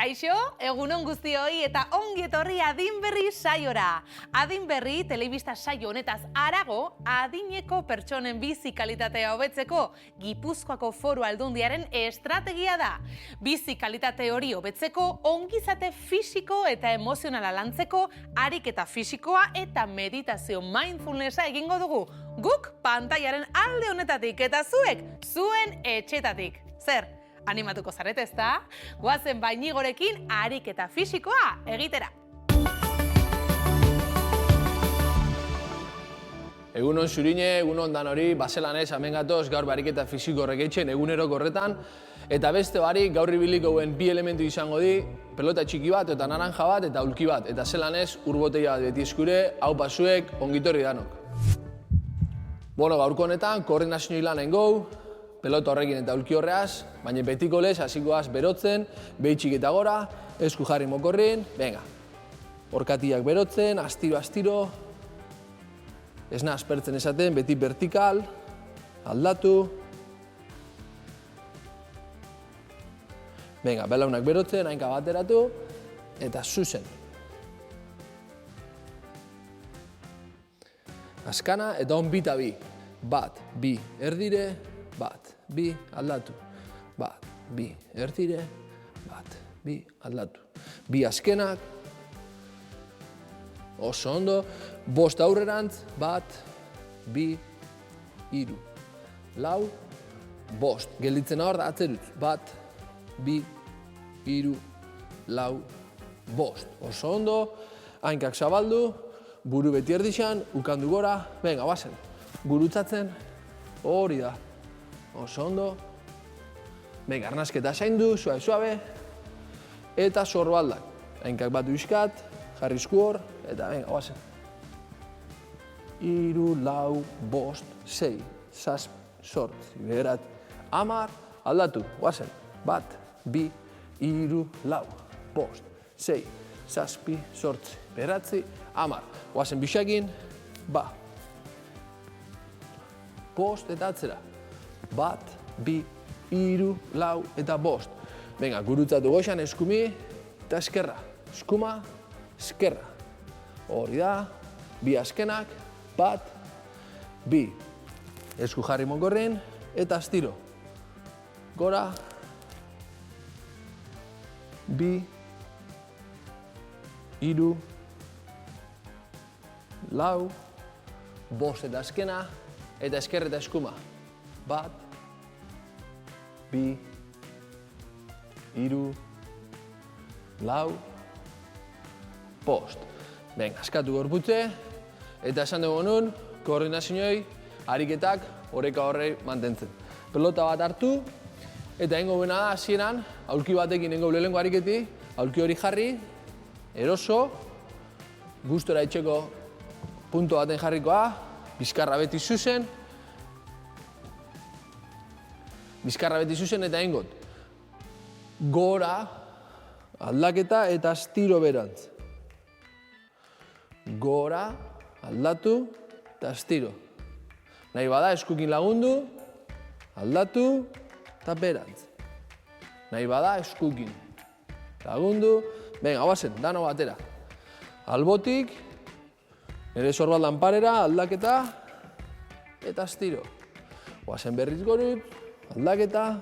Kaixo, egunon guztioi eta ongi etorri Adin Berri saiora. Adin Berri telebista saio honetaz harago, adineko pertsonen bizi kalitatea hobetzeko Gipuzkoako Foru Aldundiaren estrategia da. Bizi kalitate hori hobetzeko ongizate fisiko eta emozionala lantzeko ariketa fisikoa eta meditazio mindfulnessa egingo dugu. Guk pantailaren alde honetatik eta zuek zuen etxetatik. Zer? Animatuko zarete, ezta? Goazen Bainigorekin ariketa fisikoa egitera. Egunon zurine, egunon danori, baselanez, hemen gatoz gaur ariketa fisiko horrekeitzen eguneroko horretan. Eta beste barik gaur ibiliko guen bi elementu izango di, pelota txiki bat eta naranja bat eta ulki bat. Eta zelanez, urboteia bat beti eskure, hau pasuek, ongitorri danok. Bueno, gaurko honetan, koordinazio lan engou, pelota horrekin eta ulki horreaz, baina betiko lez, hasikoaz berotzen, behitxik eta gora, esku jarri mokorrin, venga. Horkatiak berotzen, astiro, ez nahi aspertzen esaten, beti vertikal, aldatu. Venga, belaunak berotzen, hainka bateratu, eta zuzen. Askana eta on bita bi. Bat, bi, erdire, bat, bi, aldatu. Bat, bi, erdire, bat, bi, aldatu. Bi askenak. Oso ondo. Bost aurrerantz, bat, bi, hiru, lau, bost. Gelditzen hor da atzerutz. Bat, bi, hiru, lau, bost. Oso ondo. Hainkak zabaldu. Buru beti erdixan, ukandu gora. Venga, bazen. Gurutzatzen. Hori da. Oso ondo. Venga, arnasketa zaindu, suabe. Eta sorbaldak. Hainkak bat duizkat, jarri esku hor, eta venga, bazen. 3, 4, 5, 6, 7, 8, 9, 10, aldatu, guazen. Bat, bi, 3, 4, 5, 6, 7, 8, 9, 10. Guazen bixakin, ba. Bost eta atzera. Bat, bi, 3, 4 eta bost. Venga, gurutzatu goxan, eskumi eta eskerra. Eskuma, eskerra. Hori da, bi askenak, bat, bi. Esku jarri mokorrin eta astiro. Gora, bi, 3, 4, bost eta askena, eta esker eta eskuma. Bat, bi, 3, 4, bost. Venga, askatu gorputze, eta esan dugu nun, koordinazioei, ariketak oreka horrei mantentzen. Pelota bat hartu, eta egingo buena da, hasieran, aulki batekin egingo lehengo ariketi, aulki hori jarri, eroso, gustora itxeko punto baten jarrikoa, bizkarra beti zuzen, eta egingot. Gora, aldaketa eta astiro berantz. Gora, aldatu eta astiro. Nahi bada eskukin lagundu, aldatu eta berantz. Nahi bada eskukin lagundu, venga, bazen, dano batera. Albotik, nire sorbaldan parera, aldaketa eta astiro. Oazen berriz gorut, aldaketa,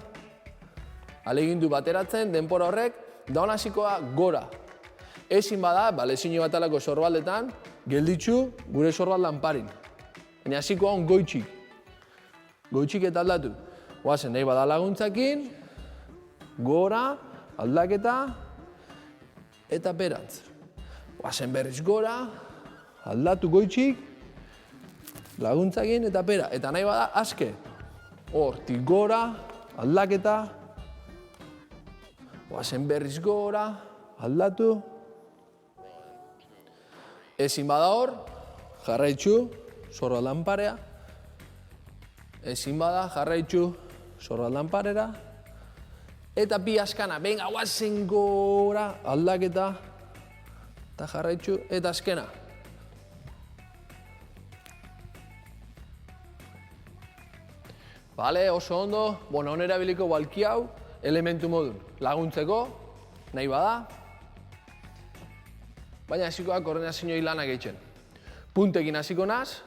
alegindu bateratzen, denpora horrek, daun hasikoa gora. Ezin bada, lezino batalako sorbaldetan, gelditzu gure sorbaldan parin. Baina hasikoa on goitxik. Goitxik eta aldatu. Oazen nahi bada laguntzakin, gora, aldaketa eta berantz. Oazen berriz gora, aldatu goitxik, laguntzakin eta pera. Eta nahi bada, aske. Hortik gora, aldaketa. Oazen berriz gora, aldatu. Ezin bada hor, jarraitzu, sorbaldan parea. Ezin bada, jarraitzu, sorbaldan parera. Eta bi askana, venga, oazen gora, aldaketa. Eta jarraitzu, eta askena. Bale, oso ondo, bueno, onera biliko balki hau, elementu modun. Laguntzeko, nahi bada. Baina hasiko da koordinazioi lanak egiten. Puntekin hasiko naz,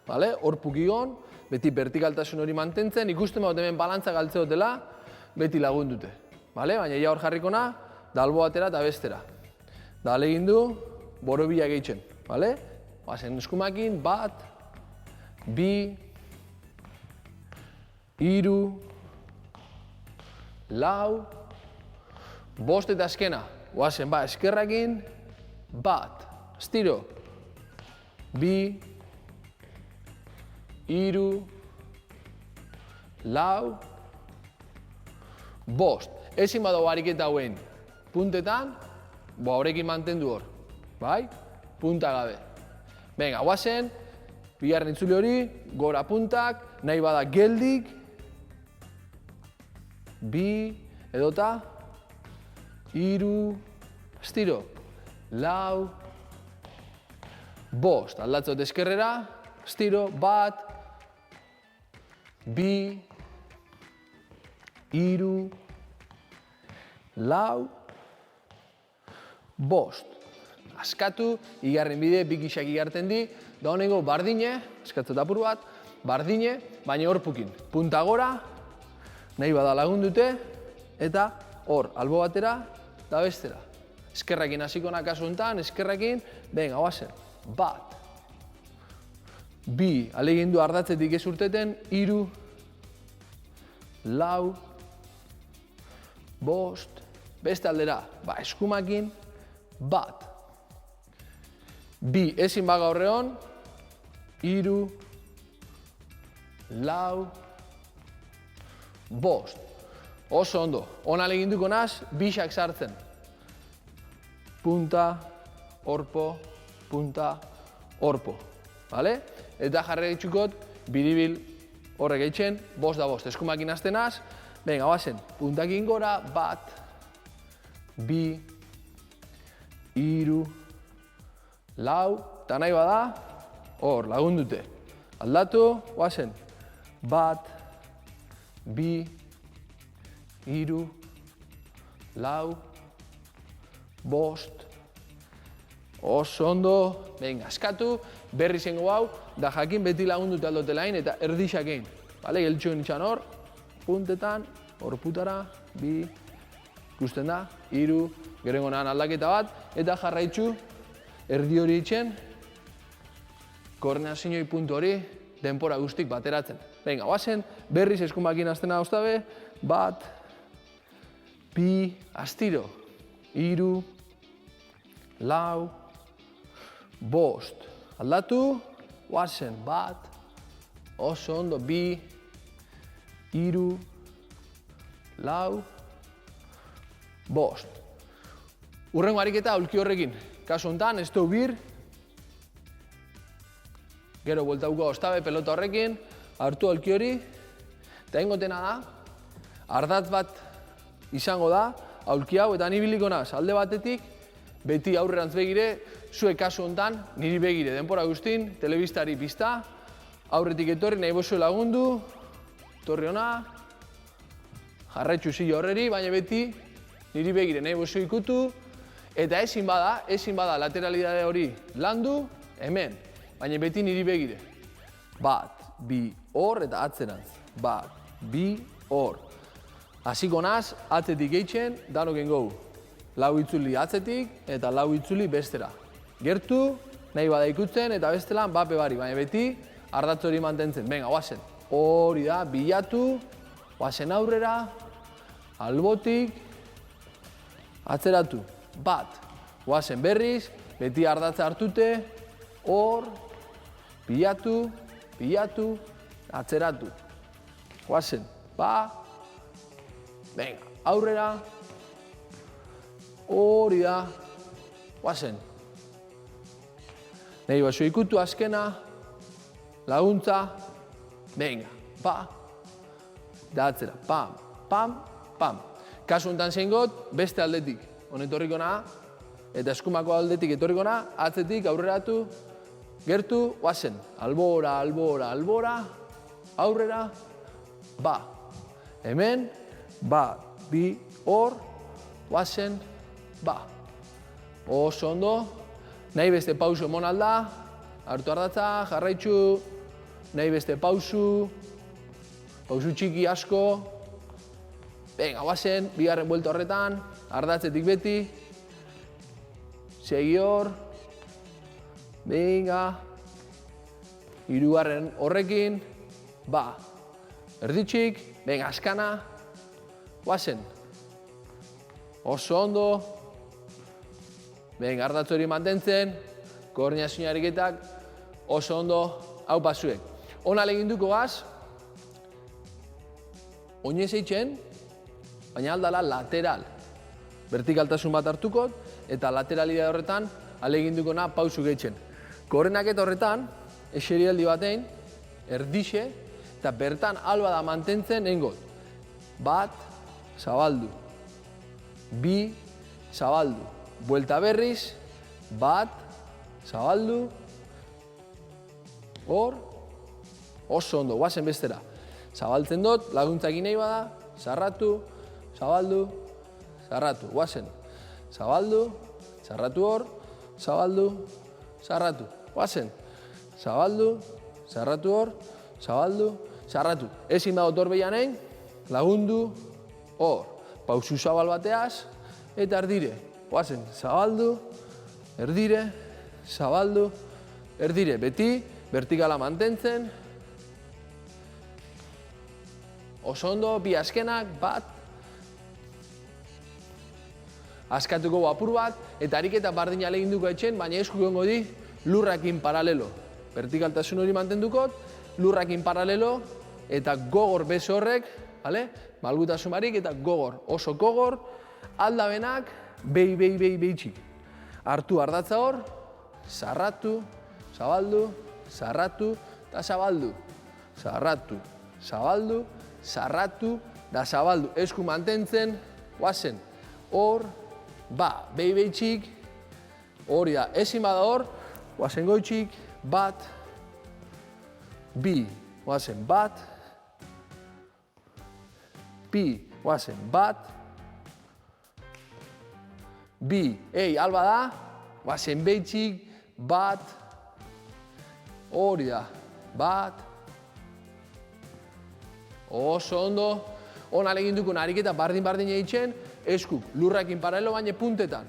hor pukigon, beti vertikaltasun hori mantentzen, ikusten baut hemen balantza galtze dutela, beti lagundute. Baina ja hor jarriko na, da albo batera eta bestera. Da alegin du, borobilak egiten. Bazen eskumakin, 1, 2, 3, 4, 5 eta azkena. Oazen, eskerrakin, 1, estiro, 2, 3, 4, 5. Ezin badago ariketa hauen puntetan, horrekin mantendu hor. Punta gabe. Venga, oazen, bigarren itzuli hori, gora puntak, nahi bada geldik, 2, edota, 3, estiro, 4, 5. Aldatzot eskerrera, estiro, 1, 2, 3, 4, 5. Askatu, igarren bide, bikixak igarten di, da honengo bardine, askatzot apur bat, bardine, baina hor pukin. Punta gora, nahi bada lagundute, eta hor, albo batera, da bestera. Eskerrakin hasiko na kasu honetan, eskerrakin, venga, oazen, 1, 2, alegin du ardatzetik ez urteten, 3, 4, 5, beste aldera, eskumakin, 1, 2, ezin baga horreon, 3, 4, 5. Oso ondo, hona leginduko naz, bixak sartzen. Punta, orpo, punta, orpo. Eta jarri ditxukot, biribil horrek eitzen, 5 da 5. Eskumakin azten naz, venga, oazen, puntakin gora, 1, 2, 3, 4, eta nahi bada, hor, lagundute. Aldatu, oazen, 1, 2, 3, 4, 5. Oso ondo, venga, askatu, berri zengo hau, da jakin beti lagundute aldotelain eta erdixakein. Geltxuen itxan hor, puntetan, hor putara, 2, ikusten da, 3, gerengo nahan aldaketa bat, eta jarraitzu, erdi hori itxen, koordinazioi puntu hori, denpora guztik bateratzen. Venga, oazen, berriz eskumakin aztena dauztabe, 1, 2, astiro, 3, 4, 5. Aldatu, oazen, 1, oso ondo, 2, 3, 4, 5. Urrengo ariketa aulki horrekin. Kasu honetan, ez du bir, gero bueltauko ostabe pelota horrekin, hartu aulki hori, eta ingotena da, ardatz bat izango da, aulki hau, eta ni biliko naz, alde batetik, beti aurrerantz begire, zuek kasu honetan, niri begire, denpora guztin, telebistari pizta, aurretik etorri, nahi bozue lagundu, torri hona, jarraitzu zila horreri, baina beti, niri begire, nahi bozue ikutu, eta ezin bada lateralidade hori landu, hemen, baina beti niri begire. 1, 2, hor eta atzerantz. 1, 2, hor. Hasiko naz, atzetik eitzen, danok engou. 4 itzuli atzetik eta 4 itzuli bestera. Gertu, nahi bada ikutzen eta bestelan bape bari, baina beti ardatz hori mantentzen. Venga, oazen. Hori da, bilatu, oazen aurrera, albotik, atzeratu. 1, oazen berriz, beti ardatza hartute, hor, bilatu, atzeratu. Oazen, venga, aurrera, hori da, oazen. Nahi baso ikutu azkena, laguntza, venga, da atzera, pam, pam, pam. Kasu honetan zein got, beste aldetik, honetorriko naha, eta eskumako aldetik etorriko naha, atzetik aurreratu, gertu, oazen, albora, albora, albora, aurrera, hemen, 2, hor, oazen, ba. Oso ondo, nahi beste pausu emon alda, hartu ardatza, jarraitzu, nahi beste pausu txiki asko. Venga, guazen, bigarren buelta horretan, ardatzetik beti. Segi hor. Venga. Hirugarren horrekin. Ba. Erditxik. Venga, askana. Guazen. Oso ondo. Venga, ardatz hori mantentzen. Koordinazio ariketak. Oso ondo. Hau pasuek. Ona leginduko gaz. Oinez eitzen. Baina aldala lateral. Vertikaltasun bat hartuko, eta lateralidade horretan aleginduko na pausu gehitzen. Koordinaketa horretan, eserialdi batein, erdixe, eta bertan alba da mantentzen egingot. Bat, zabaldu. Bi, zabaldu. Buelta berriz, bat, zabaldu. Hor, oso ondo, guazen bestera. Zabaltzen dut, laguntzak nahi bada, zarratu, zabaldu, zarratu, guazen. Zabaldu, zarratu hor, zabaldu, zarratu, guazen. Zabaldu, zarratu hor, zabaldu, zarratu. Ezin da otor behianein, lagundu, hor. Pausu zabal bateaz, eta erdire. Guazen, zabaldu, erdire, zabaldu, erdire. Beti, vertikala mantentzen. Oso ondo, bi azkenak, bat. Askatuko apur bat, eta ariketa bardina leginduko etxen, baina eskuko gongo di lurrakin paralelo. Vertikaltasun hori mantendukot, lurrakin paralelo, eta gogor beso horrek, malgutasun barik, eta gogor. Oso gogor, aldabenak, behi txik. Hartu ardatza hor, zarratu, zabaldu, zarratu, eta zabaldu. Zarratu, zabaldu, zarratu, da zabaldu. Esku mantentzen, guazen, hor, ba, behi txik, hori da, ezin bada hor, guazen goitxik, bat, bi, guazen bat, bi, guazen bat, bi, alba da, guazen behi txik, bat, hori da, bat, oso ondo, ona leginduko ariketa bardin eitzen, eskuk lurrakin paralelo baina puntetan.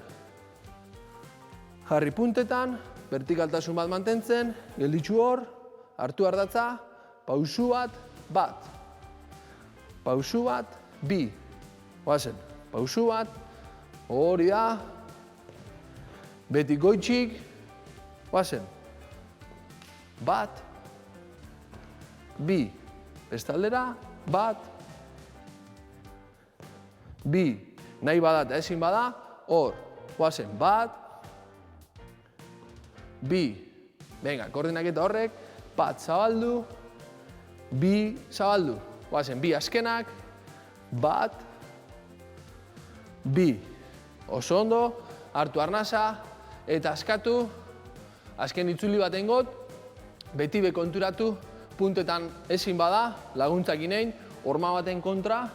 Jarri puntetan, vertikaltasun bat mantentzen, gelditzu hor, hartu ardatza, pausu bat, bat. Pausu bat, bi. Guazen, pausu bat, hori da. Beti goitxik, guazen. Bat, bi. Bestaldera, bat, bi. Nahi bada eta ezin bada, hor, guazen, bat, bi. Venga, koordinaketa horrek, bat zabaldu, bi zabaldu. Guazen, bi azkenak, bat, bi. Oso ondo, hartu arnasa, eta askatu, azken itzuli bat engot, beti bekonturatu, puntetan ezin bada, laguntzak inein, horma baten kontra,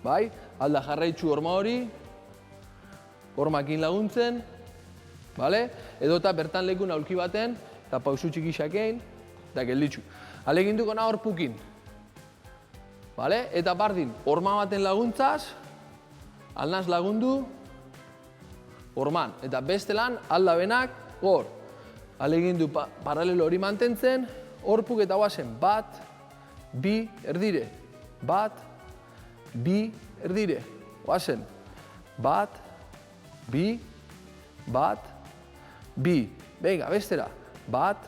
bai, alda jarraitzu horma hori, hormakin laguntzen, edota bertan lekun aulki baten, eta pausu txikixakein, eta gelditzu. Aleginduko na hor pukin. Eta bardin, horma baten laguntzaz, alnaz lagundu, horman. Eta bestelan, aldabenak, hor. Alegindu paralelo hori mantentzen, hor puk eta guazen, bat, bi, erdire. Bat, bi, erdire. Guazen, bat, bi, bat, bi. Venga, bestera. Bat,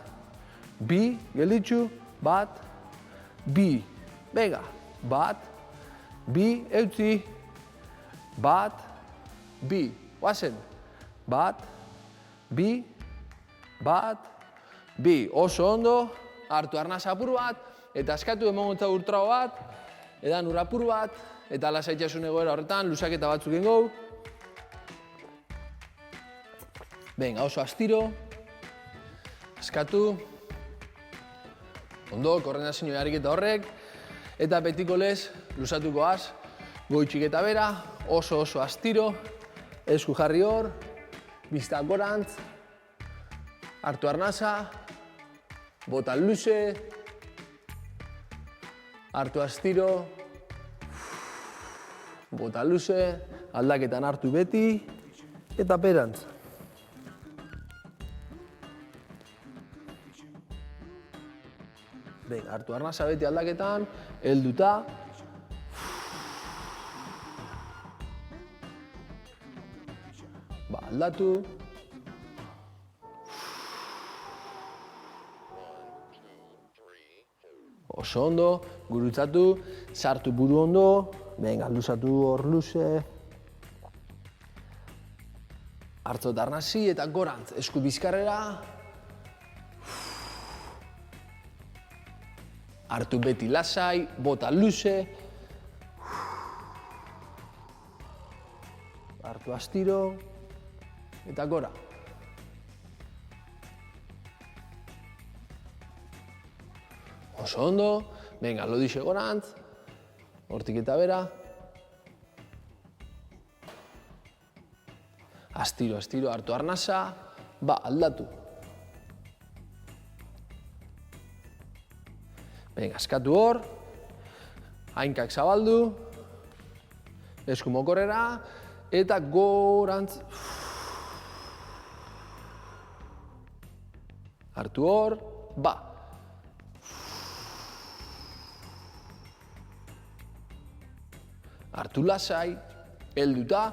bi, gelditzu, bat, bi. Venga, bat, bi, eutzi, bat, bi. Guazen, bat, bi, bat, bi. Oso ondo, hartu arnaz apur bat, eta askatu emongontza urtrago bat, edan urapur bat, eta lasaitxasun egoera horretan, lusaketa batzuk engou. Venga, oso astiro, askatu, ondo, koordinazio ariketa horrek, eta betiko lez, lusatuko az, goitxik eta bera, oso astiro, esku jarri hor, biztak gorantz, hartu arnasa, bota luze, hartu astiro, bota luze, aldaketan hartu beti, eta perantz. Hartu arnasa beti aldaketan, helduta. Aldatu. Oso ondo, gurutzatu, sartu buru ondo, luzatu hor luze. Hartzot arnasi eta gorantz, esku bizkarrera. Hartu beti lasai, bota luze. Hartu astiro, eta gora. Oso ondo, lodixe gorantz, hortik eta bera. Astiro, astiro, hartu arnasa, aldatu. Askatu hor, hainkak zabaldu, esku mokorrera, eta gorantz. Hartu hor, Hartu lasai, helduta.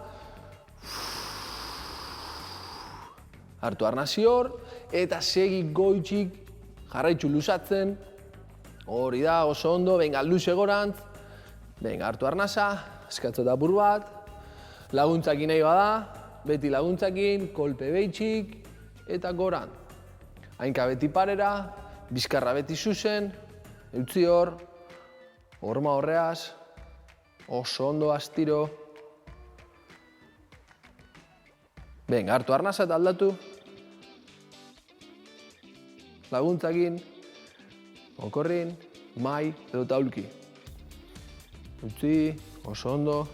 Hartu arnasi hor, eta segi goitxik jarraitzu luzatzen. Hori da, oso ondo, luze gorantz. Hartu arnasa, eskatzo apur bat. Laguntzakin nahi bada, beti laguntzakin, kolpe behitxik, eta gorantz. Hainka beti parera, bizkarra beti zuzen, eutzi hor, horma horreaz, oso ondo astiro. Hartu arnasa eta aldatu. Laguntzakin, okorrin, mai edo taulki. Utzi, oso ondo.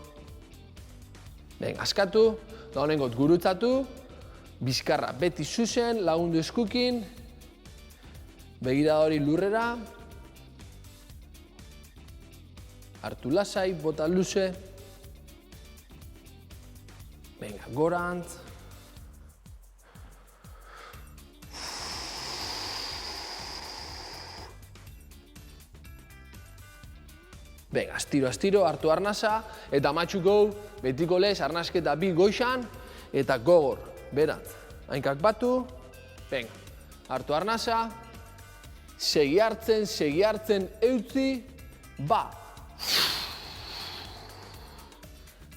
Askatu, da honengot gurutzatu, bizkarra beti zuzen, lagundu eskukin, begira hori lurrera, hartu lasai, bota luze, gorantz, astiro, astiro, hartu arnasa, eta matxuko betiko lez arnasketa bi goixan, eta gogor, berantz. Hainkak batu, hartu arnasa, segi hartzen, eutzi,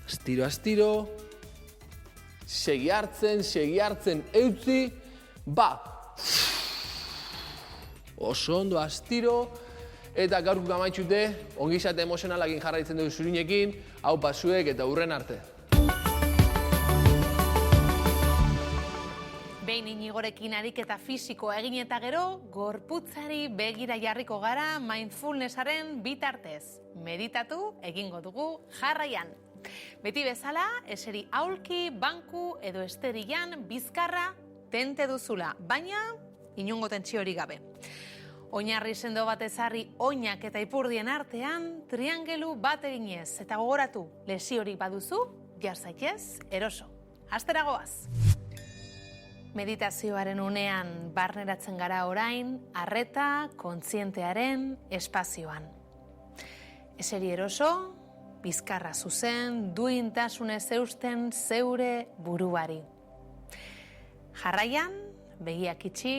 Astiro, astiro, segi hartzen, eutzi, Oso ondo astiro, eta gaurko amaitxute, ongizate emozionalakin jarraitzen dugu zurinekin, hau pasuek eta hurren arte. Behin Inigorekin ariketa fisikoa egin eta gero, gorputzari begira jarriko gara mindfulnessaren bitartez. Meditatu egingo dugu jarraian. Beti bezala, eseri aulki, banku edo esterian bizkarra tente duzula, baina inongo tentsiorik gabe. Oinarri sendo bat ezarri oinak eta ipurdien artean, triangelu bat eginez eta gogoratu lesiorik baduzu, jar zaitez eroso. Astera goaz! Meditazioaren unean barneratzen gara orain, arreta kontzientearen espazioan. Eseri eroso, bizkarra zuzen, duintasunez eusten zeure buruari. Jarraian, begiak itxi,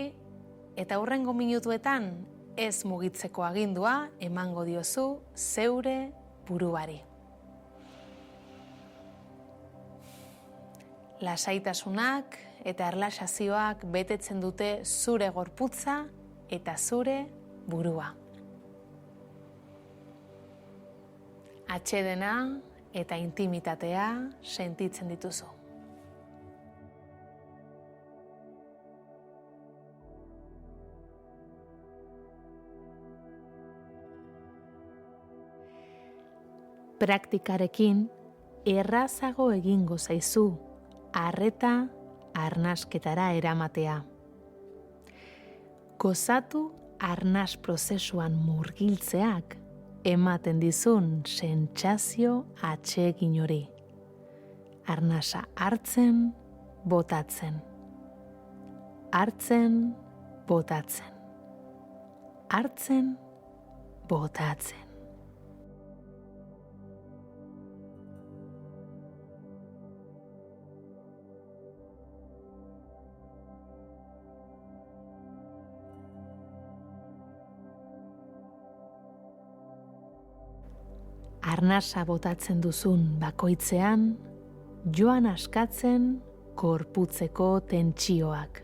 eta hurrengo minutuetan ez mugitzeko agindua emango diozu zeure buruari. Lasaitasunak eta erlaxazioak betetzen dute zure gorputza eta zure burua. Atsedena eta intimitatea sentitzen dituzu. Praktikarekin errazago egingo zaizu arreta arnasketara eramatea. Gozatu arnas prozesuan murgiltzeak ematen dizun sentsazio atsegin hori. Arnasa hartzen, botatzen. Hartzen, botatzen. Hartzen, botatzen. Arnasa botatzen duzun bakoitzean, joan askatzen gorputzeko tentsioak.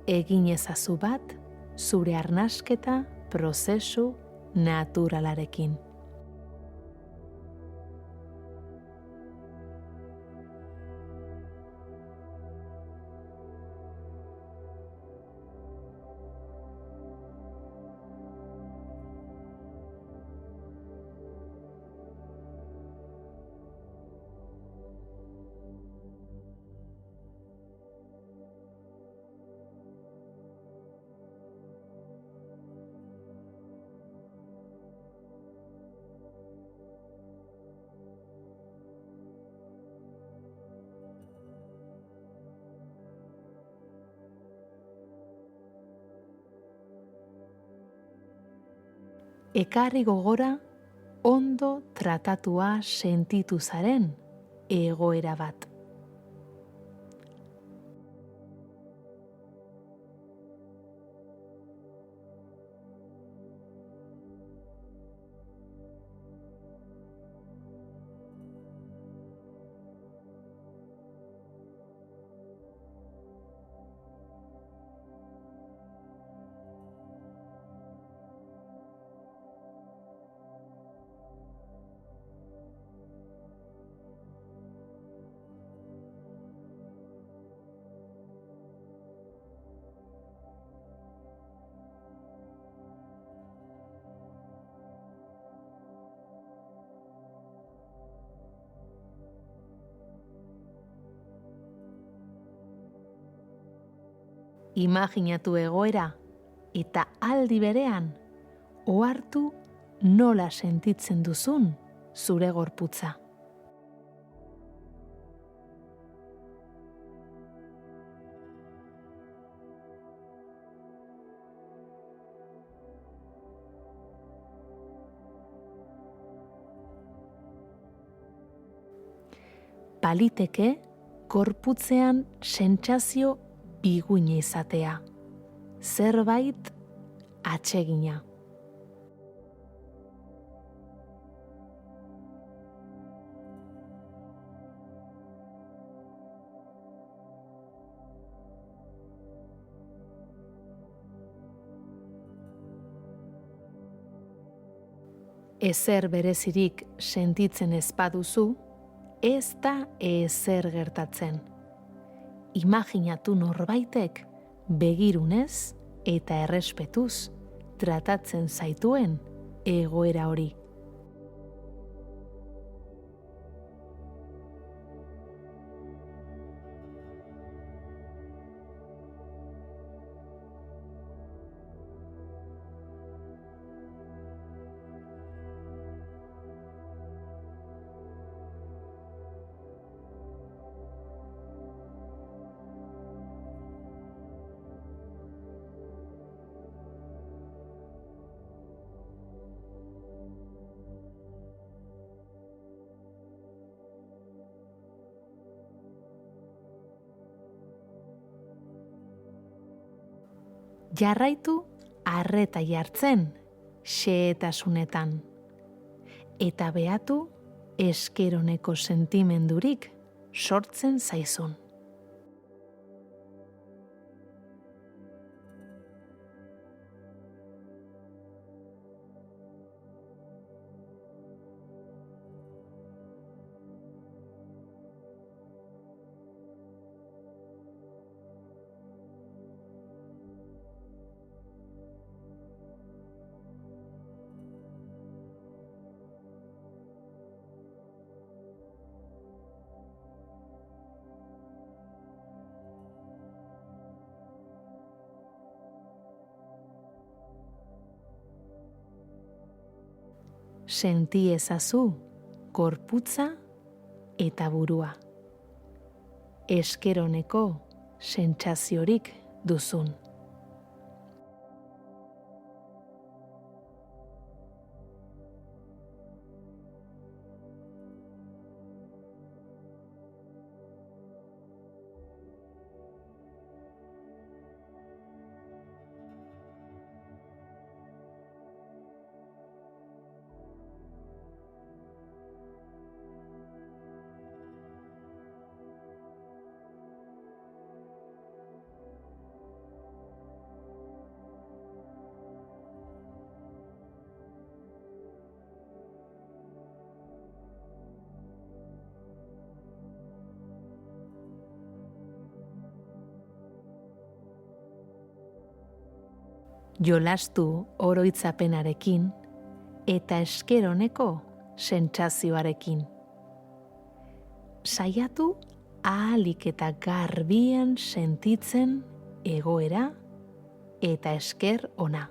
Egin ezazu bat zure arnasketa prozesu naturalarekin. Ekarri gogora ondo tratatua sentitu zaren egoera bat. Imaginatu egoera eta aldi berean ohartu nola sentitzen duzun zure gorputza. Baliteke gorputzean sentsazio biguina izatea, zerbait atsegina. Ezer berezirik sentitzen ez baduzu, ez da ezer gertatzen. Imaginatu norbaitek begirunez eta errespetuz tratatzen zaituen egoera hori. Jarraitu arreta jartzen xehetasunetan eta behatu eskeroneko sentimendurik sortzen zaizun. senti ezazu gorputza eta burua. Esker oneko sentsaziorik duzun. Jolastu oroitzapenarekin eta esker oneko sentsazioarekin. Saiatu ahalik eta garbien sentitzen egoera eta esker ona.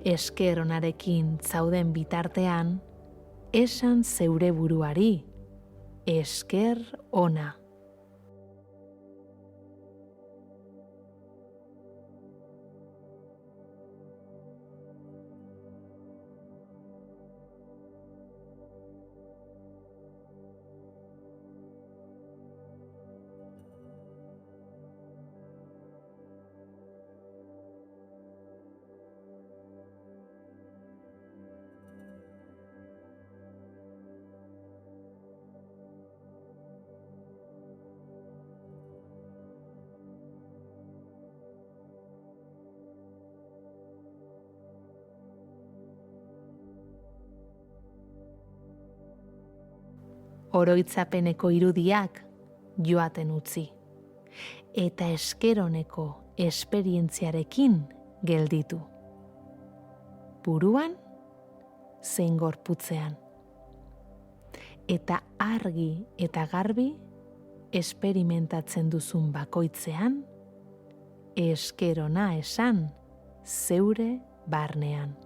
Esker onarekin zauden bitartean, esan zeure buruari, esker ona. Oroitzapeneko irudiak joaten utzi, eta esker oneko esperientziarekin gelditu. Buruan zein gorputzean. Eta argi eta garbi esperimentatzen duzun bakoitzean, esker ona esan zeure barnean.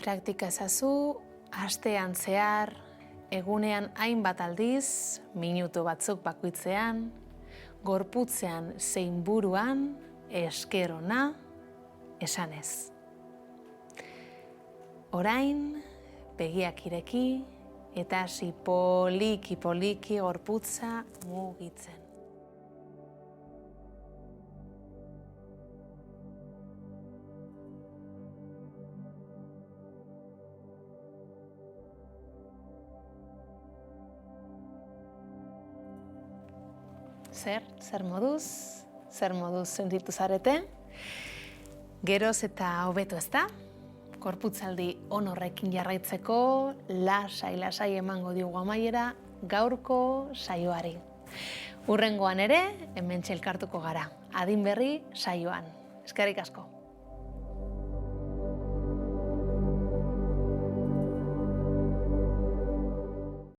Praktika ezazu, astean zehar, egunean hainbat aldiz, minutu batzuk bakoitzean, gorputzean zein buruan, esker ona esanez. Orain, begiak ireki eta hasi poliki gorputza mugitzen. Zer moduz sentitu zarete? Geroz eta hobeto ezta? Gorputzaldi on horrekin jarraitzeko lasai emango diogu amaiera gaurko saioari. Hurrengoan ere, hementxe elkartuko gara. Adin berri saioan. Eskerrik asko.